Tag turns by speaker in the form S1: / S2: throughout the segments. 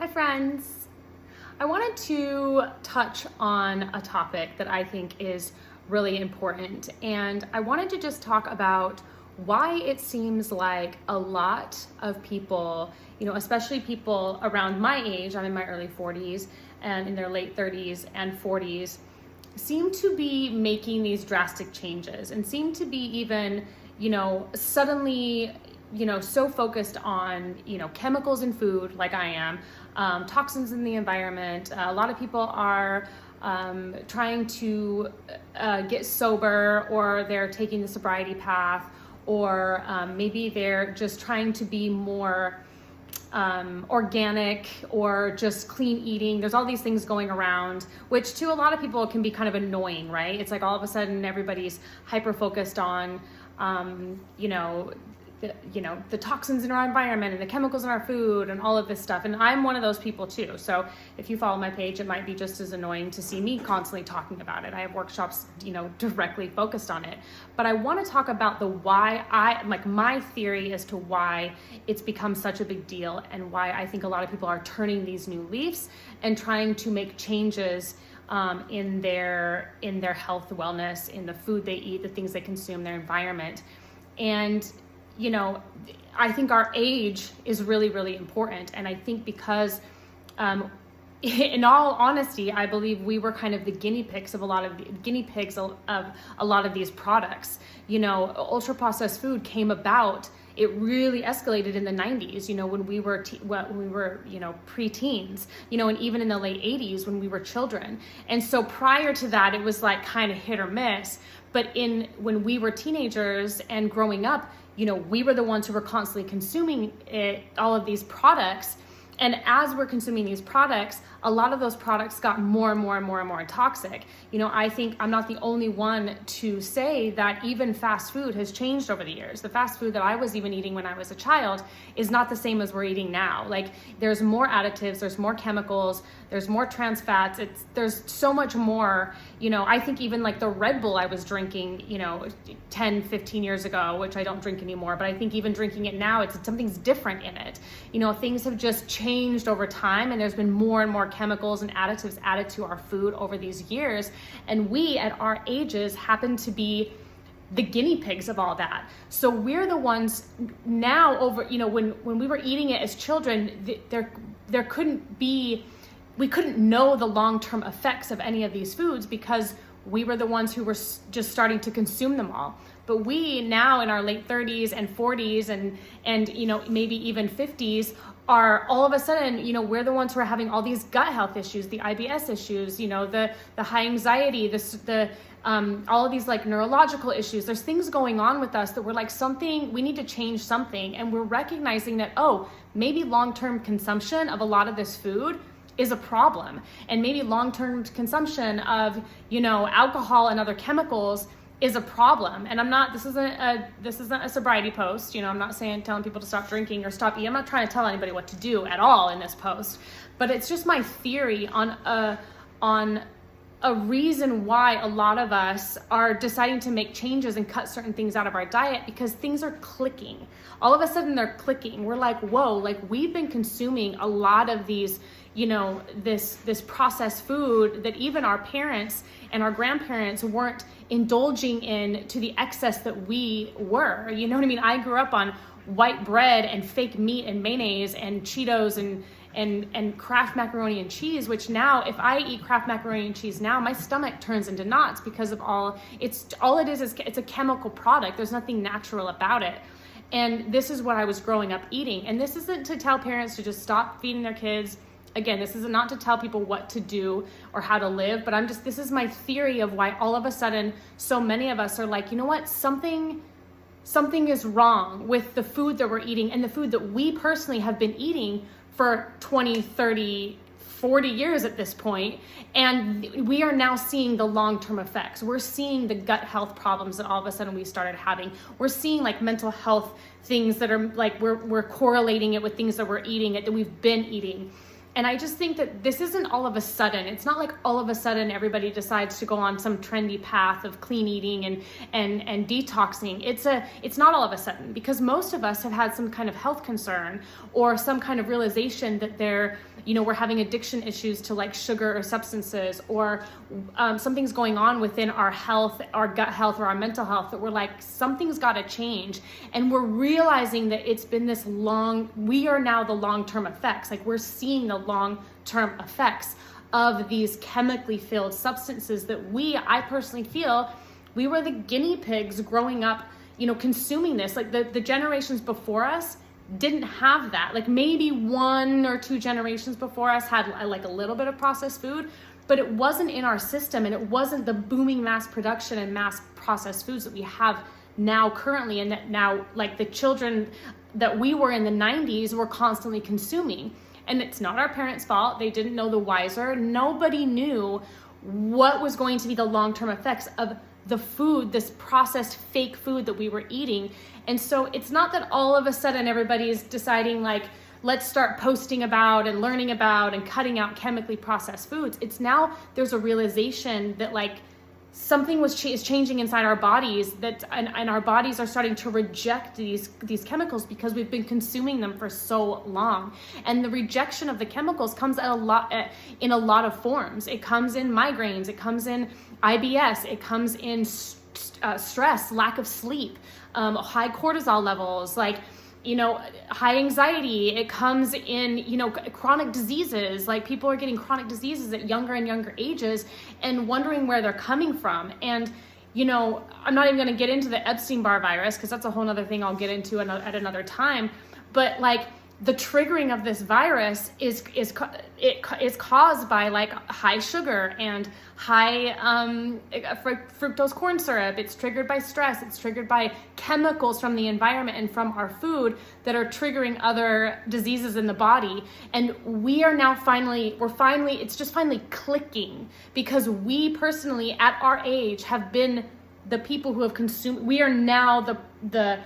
S1: Hi friends. I wanted to touch on a topic that I think is really important, and I wanted to just talk about why it seems like a lot of people, especially people around my age, I'm in my early 40s, and in their late 30s and 40s, seem to be making these drastic changes and seem to be even, suddenly, so focused on, chemicals in food like I am, toxins in the environment. A lot of people are trying to get sober, or they're taking the sobriety path, or maybe they're just trying to be more organic or just clean eating. There's all these things going around, which to a lot of people can be kind of annoying, right? It's like all of a sudden everybody's hyper focused on, the toxins in our environment and the chemicals in our food and all of this stuff. And I'm one of those people too. So if you follow my page, it might be just as annoying to see me constantly talking about it. I have workshops, directly focused on it. But I want to talk about the why my theory as to why it's become such a big deal, and why I think a lot of people are turning these new leaves and trying to make changes in their health, wellness, in the food they eat, the things they consume, their environment. And I think our age is really, really important. And I think because, in all honesty, I believe we were kind of the guinea pigs of a lot of these products. Ultra processed food came about. It really escalated in the 90s, when we were preteens, and even in the late 80s when we were children. And so prior to that, it was like kind of hit or miss. But when we were teenagers and growing up, we were the ones who were constantly consuming all of these products. And as we're consuming these products, a lot of those products got more and more and more and more toxic. I think I'm not the only one to say that even fast food has changed over the years. The fast food that I was even eating when I was a child is not the same as we're eating now. Like, there's more additives, there's more chemicals, there's more trans fats. There's so much more. I think even like the Red Bull I was drinking, 10, 15 years ago, which I don't drink anymore, but I think even drinking it now, something's different in it. Things have just changed over time, and there's been more and more chemicals and additives added to our food over these years. And we at our ages happen to be the guinea pigs of all that. So we're the ones now when we were eating it as children, we couldn't know the long-term effects of any of these foods because we were the ones who were just starting to consume them all. But we now in our late 30s and 40s and maybe even 50s are all of a sudden, we're the ones who are having all these gut health issues, the IBS issues, the high anxiety, all of these like neurological issues. There's things going on with us that we're like, we need to change something. And we're recognizing that, maybe long-term consumption of a lot of this food is a problem. And maybe long-term consumption of, alcohol and other chemicals is a problem. And this isn't a sobriety post. I'm not telling people to stop drinking or stop eating. I'm not trying to tell anybody what to do at all in this post, but it's just my theory on a reason why a lot of us are deciding to make changes and cut certain things out of our diet, because things are clicking. All of a sudden they're clicking. We're like, whoa, like we've been consuming a lot of these, this processed food that even our parents and our grandparents weren't indulging in to the excess that we were. You know what I mean? I grew up on white bread and fake meat and mayonnaise and Cheetos and Kraft macaroni and cheese, which now if I eat Kraft macaroni and cheese now, my stomach turns into knots because of it's a chemical product. There's nothing natural about it. And this is what I was growing up eating. And this isn't to tell parents to just stop feeding their kids. Again, this is not to tell people what to do or how to live, but this is my theory of why all of a sudden so many of us are like, you know what, something is wrong with the food that we're eating and the food that we personally have been eating for 20, 30, 40 years at this point. And we are now seeing the long-term effects. We're seeing the gut health problems that all of a sudden we started having. We're seeing like mental health things that are like, we're correlating it with things that we're eating, that we've been eating. And I just think that this isn't all of a sudden. It's not like all of a sudden everybody decides to go on some trendy path of clean eating and detoxing. It's not all of a sudden, because most of us have had some kind of health concern or some kind of realization that we're having addiction issues to like sugar or substances, or something's going on within our health, our gut health, or our mental health, that we're like, something's got to change. And we're realizing that it's been this we are now the long-term effects. Like, we're seeing the long-term effects of these chemically filled substances that I personally feel we were the guinea pigs growing up, consuming this. Like, the generations before us didn't have that. Like, maybe 1 or 2 generations before us had like a little bit of processed food, but it wasn't in our system, and it wasn't the booming mass production and mass processed foods that we have now currently, and that now, like, the children that we were in the 90s were constantly consuming. And it's not our parents' fault. They didn't know the wiser. Nobody knew what was going to be the long-term effects of the food, this processed fake food that we were eating. And so it's not that all of a sudden everybody's deciding, like, let's start posting about and learning about and cutting out chemically processed foods. It's now there's a realization that, like, something is changing inside our bodies, and our bodies are starting to reject these chemicals because we've been consuming them for so long. And the rejection of the chemicals comes in a lot of forms. It comes in migraines, it comes in IBS, it comes in stress, lack of sleep, high cortisol levels, like, high anxiety. It comes in, chronic diseases. Like, people are getting chronic diseases at younger and younger ages and wondering where they're coming from. And, I'm not even going to get into the Epstein-Barr virus, because that's a whole other thing I'll get into at another time. But, like, the triggering of this virus is caused by, like, high sugar and high fructose corn syrup. It's triggered by stress. It's triggered by chemicals from the environment and from our food that are triggering other diseases in the body. And it's just finally clicking, because we personally, at our age, have been the people who have consumed. We are now the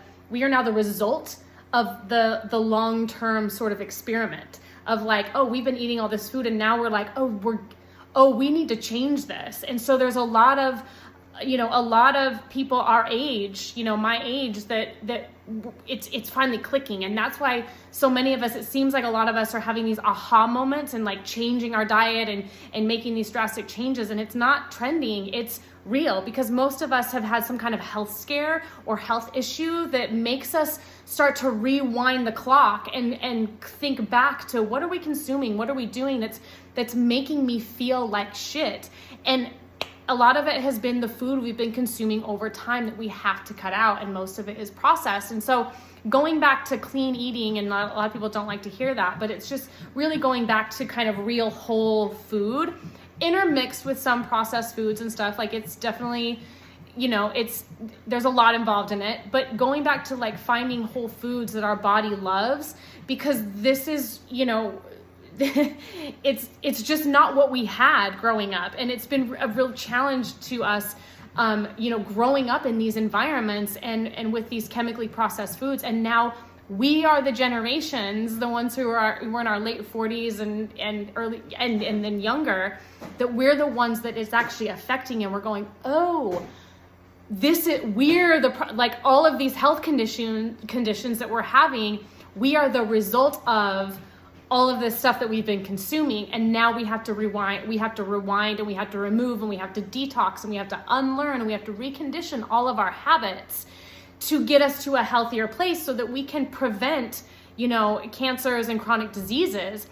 S1: result of the long-term sort of experiment of, like, oh, we've been eating all this food, and now we're like, we need to change this. And so there's a lot of people our age, my age, that it's finally clicking. And that's why so many of us, it seems like a lot of us are having these aha moments and, like, changing our diet and making these drastic changes. And it's not trending, it's real, because most of us have had some kind of health scare or health issue that makes us start to rewind the clock and think back to, what are we consuming? What are we doing that's making me feel like shit? And a lot of it has been the food we've been consuming over time that we have to cut out, and most of it is processed. And so going back to clean eating, and a lot of people don't like to hear that, but it's just really going back to kind of real whole food, intermixed with some processed foods and stuff. Like, it's definitely, there's a lot involved in it, but going back to, like, finding whole foods that our body loves, because this is, it's just not what we had growing up. And it's been a real challenge to us, growing up in these environments and with these chemically processed foods. And now we are the generations, the ones who were in our late 40s and early and then younger, that we're the ones that it's actually affecting. And we're going, oh, like, all of these health conditions that we're having, we are the result of all of this stuff that we've been consuming. And now we have to rewind, and we have to remove, and we have to detox, and we have to unlearn, and we have to recondition all of our habits to get us to a healthier place, so that we can prevent, cancers and chronic diseases.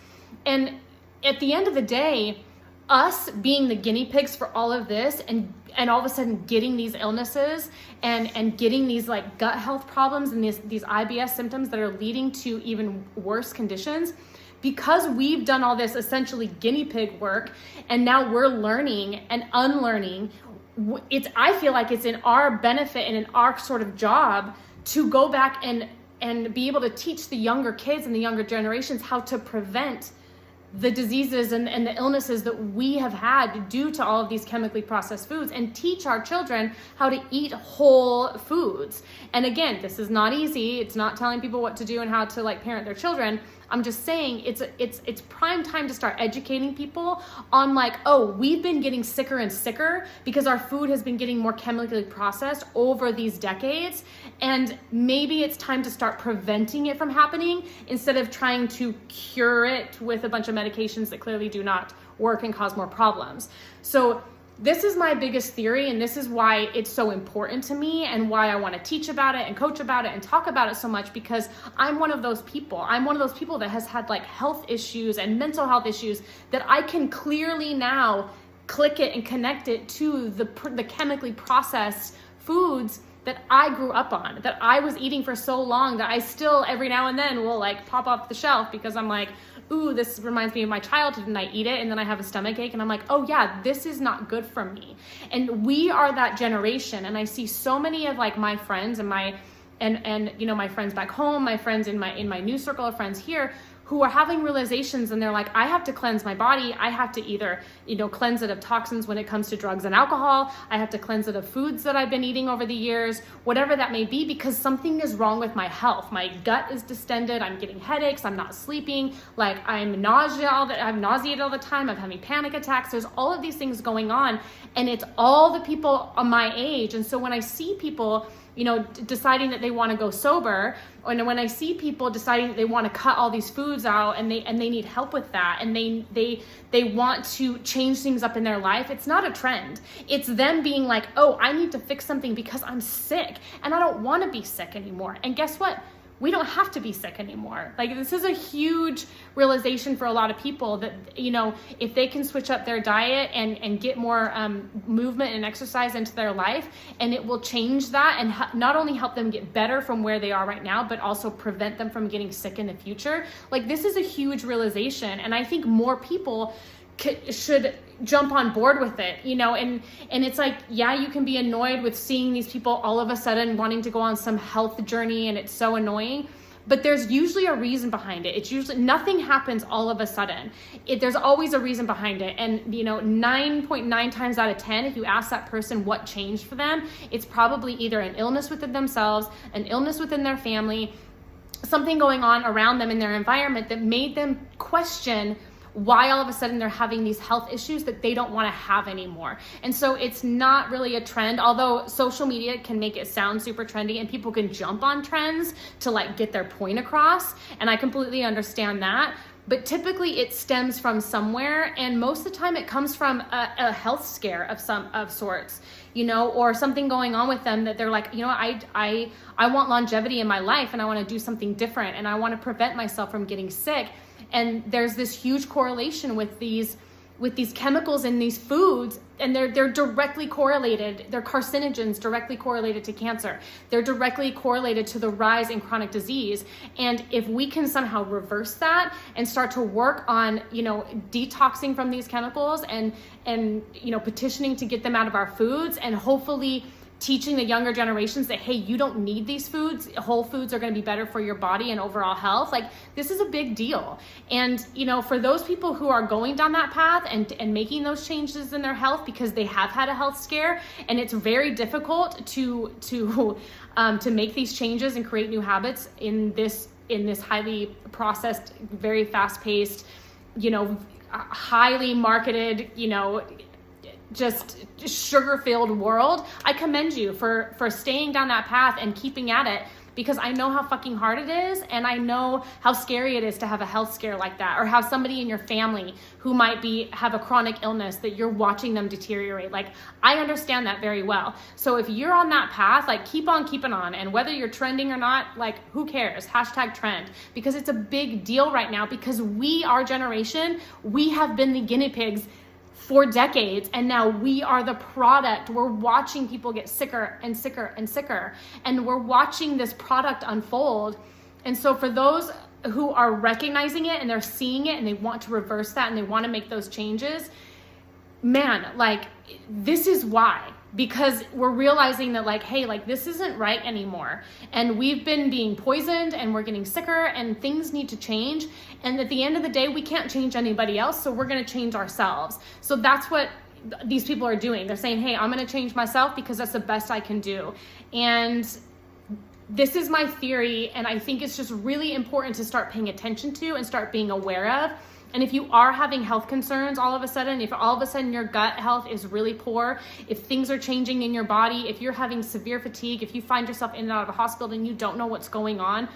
S1: And at the end of the day, us being the guinea pigs for all of this, and all of a sudden getting these illnesses and getting these, like, gut health problems and these IBS symptoms that are leading to even worse conditions, because we've done all this essentially guinea pig work, and now we're learning and unlearning. I feel like it's in our benefit and in our sort of job to go back and be able to teach the younger kids and the younger generations how to prevent the diseases and the illnesses that we have had due to all of these chemically processed foods, and teach our children how to eat whole foods. And again, this is not easy. It's not telling people what to do and how to, like, parent their children. I'm just saying it's prime time to start educating people on like, oh, we've been getting sicker and sicker because our food has been getting more chemically processed over these decades. And maybe it's time to start preventing it from happening instead of trying to cure it with a bunch of medications that clearly do not work and cause more problems. So this is my biggest theory, and this is why it's so important to me and why I want to teach about it and coach about it and talk about it so much, because I'm one of those people. I'm one of those people that has had like health issues and mental health issues that I can clearly now click it and connect it to the chemically processed foods that I grew up on, that I was eating for so long, that I still every now and then will like pop off the shelf because I'm like, ooh, this reminds me of my childhood, and I eat it and then I have a stomach ache and I'm like, oh yeah, this is not good for me. And we are that generation, and I see so many of like my friends and my you know, my friends back home, my friends in my new circle of friends here, who are having realizations, and they're like, I have to cleanse my body. I have to either, you know, cleanse it of toxins when it comes to drugs and alcohol. I have to cleanse it of foods that I've been eating over the years, whatever that may be, because something is wrong with my health. My gut is distended. I'm getting headaches. I'm not sleeping. Like I'm nauseated all the time. I'm having panic attacks. There's all of these things going on, and it's all the people on my age. And so when I see people, you know, deciding that they want to go sober, and when I see people deciding that they want to cut all these foods out, and they need help with that, and they want to change things up in their life, it's not a trend. It's them being like, oh, I need to fix something because I'm sick and I don't want to be sick anymore. And guess what? We don't have to be sick anymore. Like, this is a huge realization for a lot of people that, you know, if they can switch up their diet and get more movement and exercise into their life, and it will change that and not only help them get better from where they are right now, but also prevent them from getting sick in the future. Like, this is a huge realization. And I think more people should jump on board with it, you know, and it's like, yeah, you can be annoyed with seeing these people all of a sudden wanting to go on some health journey, and it's so annoying, but there's usually a reason behind it. It's usually, nothing happens all of a sudden. There's always a reason behind it. And, you know, 9.9 times out of 10, if you ask that person what changed for them, it's probably either an illness within themselves, an illness within their family, something going on around them in their environment that made them question why all of a sudden they're having these health issues that they don't want to have anymore. And so it's not really a trend, although social media can make it sound super trendy and people can jump on trends to like get their point across. And I completely understand that. But typically it stems from somewhere, and most of the time it comes from a health scare of sorts, you know, or something going on with them that they're like, you know, I want longevity in my life, and I want to do something different, and I want to prevent myself from getting sick. And there's this huge correlation with these chemicals in these foods, and they're directly correlated. They're carcinogens directly correlated to cancer. They're directly correlated to the rise in chronic disease. And if we can somehow reverse that and start to work on, you know, detoxing from these chemicals and you know, petitioning to get them out of our foods, and hopefully teaching the younger generations that, hey, you don't need these foods. Whole foods are going to be better for your body and overall health. Like, this is a big deal. And, you know, for those people who are going down that path and making those changes in their health because they have had a health scare, and it's very difficult to make these changes and create new habits in this highly processed, very fast-paced, you know, highly marketed, you know, just sugar-filled world. I commend you for staying down that path and keeping at it, because I know how fucking hard it is, and I know how scary it is to have a health scare like that, or have somebody in your family who might have a chronic illness that you're watching them deteriorate. Like, I understand that very well. So if you're on that path, like, keep on keeping on, and whether you're trending or not, like, who cares? #trend, because it's a big deal right now, because our generation, we have been the guinea pigs for decades, and now we are the product. We're watching people get sicker and sicker and sicker, and we're watching this product unfold. And so for those who are recognizing it and they're seeing it and they want to reverse that and they want to make those changes, man, like, this is why. Because we're realizing that, like, hey, like, this isn't right anymore. And we've been being poisoned, and we're getting sicker, and things need to change. And at the end of the day, we can't change anybody else, so we're going to change ourselves. So that's what these people are doing. They're saying, hey, I'm going to change myself because that's the best I can do. And this is my theory, and I think it's just really important to start paying attention to and start being aware of. And if you are having health concerns all of a sudden, if all of a sudden your gut health is really poor, if things are changing in your body, if you're having severe fatigue, if you find yourself in and out of a hospital and you don't know what's going on,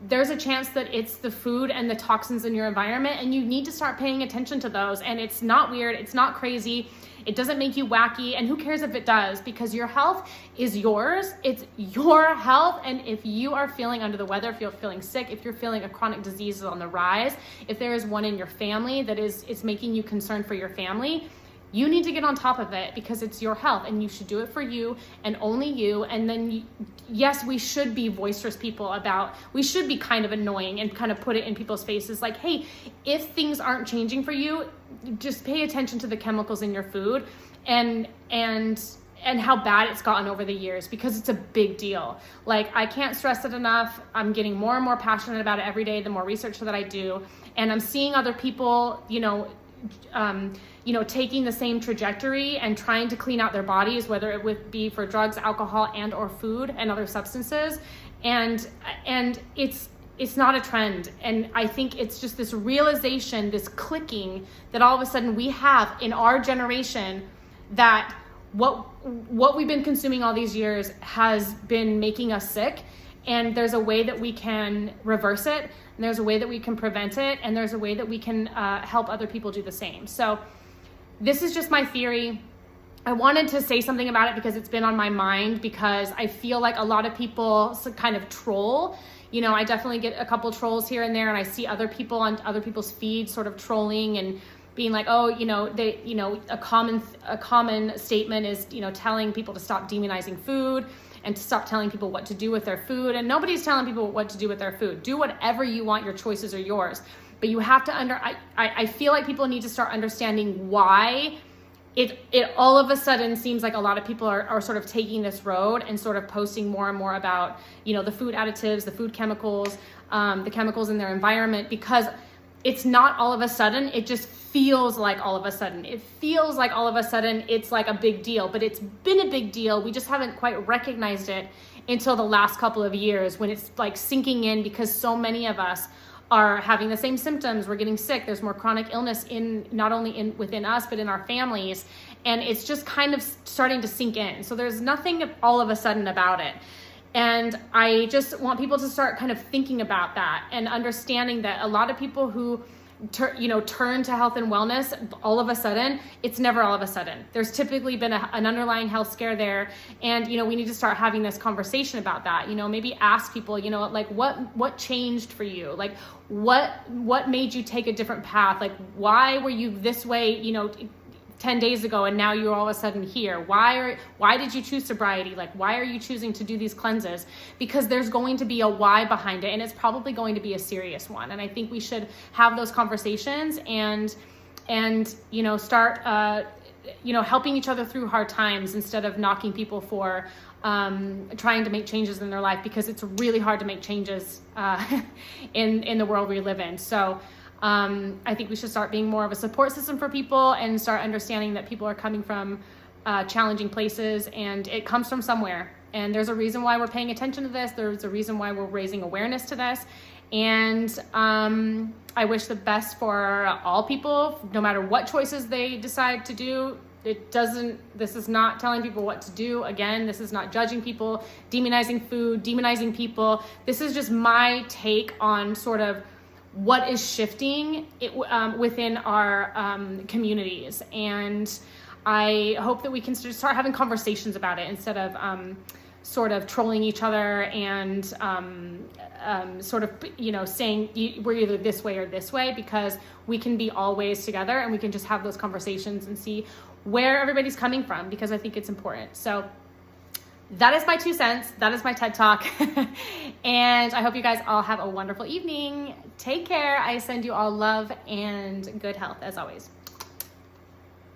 S1: there's a chance that it's the food and the toxins in your environment, and you need to start paying attention to those. And it's not weird, it's not crazy, it doesn't make you wacky, and who cares if it does, because your health is yours, it's your health. And if you are feeling under the weather, if you're feeling sick, if you're feeling a chronic disease is on the rise, if there is one in your family that is making you concerned for your family, you need to get on top of it, because it's your health and you should do it for you and only you. And then, yes, we should be boisterous people we should be kind of annoying and kind of put it in people's faces like, hey, if things aren't changing for you, just pay attention to the chemicals in your food and how bad it's gotten over the years, because it's a big deal. Like, I can't stress it enough. I'm getting more and more passionate about it every day, the more research that I do. And I'm seeing other people, taking the same trajectory and trying to clean out their bodies, whether it would be for drugs, alcohol, and or food and other substances. And it's not a trend. And I think it's just this realization, this clicking that all of a sudden we have in our generation, that what we've been consuming all these years has been making us sick. And there's a way that we can reverse it, and there's a way that we can prevent it, and there's a way that we can help other people do the same. So this is just my theory. I wanted to say something about it because it's been on my mind, because I feel like a lot of people kind of troll. I definitely get a couple trolls here and there, and I see other people on other people's feeds sort of trolling and being like, oh, a common statement is, telling people to stop demonizing food and to stop telling people what to do with their food. And nobody's telling people what to do with their food. Do whatever you want. Your choices are yours. But you have to I feel like people need to start understanding why it all of a sudden seems like a lot of people are sort of taking this road and sort of posting more and more about, the food additives, the food chemicals, the chemicals in their environment, because it's not all of a sudden. It just feels like all of a sudden. It feels like all of a sudden it's like a big deal, but it's been a big deal. We just haven't quite recognized it until the last couple of years, when it's like sinking in, because so many of us are having the same symptoms. We're getting sick. There's more chronic illness not only within us, but in our families. And it's just kind of starting to sink in. So there's nothing all of a sudden about it. And I just want people to start kind of thinking about that and understanding that a lot of people who turn to health and wellness all of a sudden, it's never all of a sudden. There's typically been an underlying health scare there. And, we need to start having this conversation about that. Maybe ask people, like what changed for you? Like what made you take a different path? Like, why were you this way, 10 days ago, and now you're all of a sudden here? Why did you choose sobriety? Like, why are you choosing to do these cleanses? Because there's going to be a why behind it, and it's probably going to be a serious one. And I think we should have those conversations and start helping each other through hard times, instead of knocking people for trying to make changes in their life, because it's really hard to make changes in the world we live in. So I think we should start being more of a support system for people, and start understanding that people are coming from challenging places, and it comes from somewhere. And there's a reason why we're paying attention to this. There's a reason why we're raising awareness to this. And I wish the best for all people, no matter what choices they decide to do. This is not telling people what to do. Again, this is not judging people, demonizing food, demonizing people. This is just my take on sort of what is shifting within our communities. And I hope that we can start having conversations about it, instead of sort of trolling each other and sort of, saying we're either this way or this way, because we can be all ways together, and we can just have those conversations and see where everybody's coming from, because I think it's important. So that is my 2 cents. That is my TED Talk. And I hope you guys all have a wonderful evening. Take care. I send you all love and good health as always.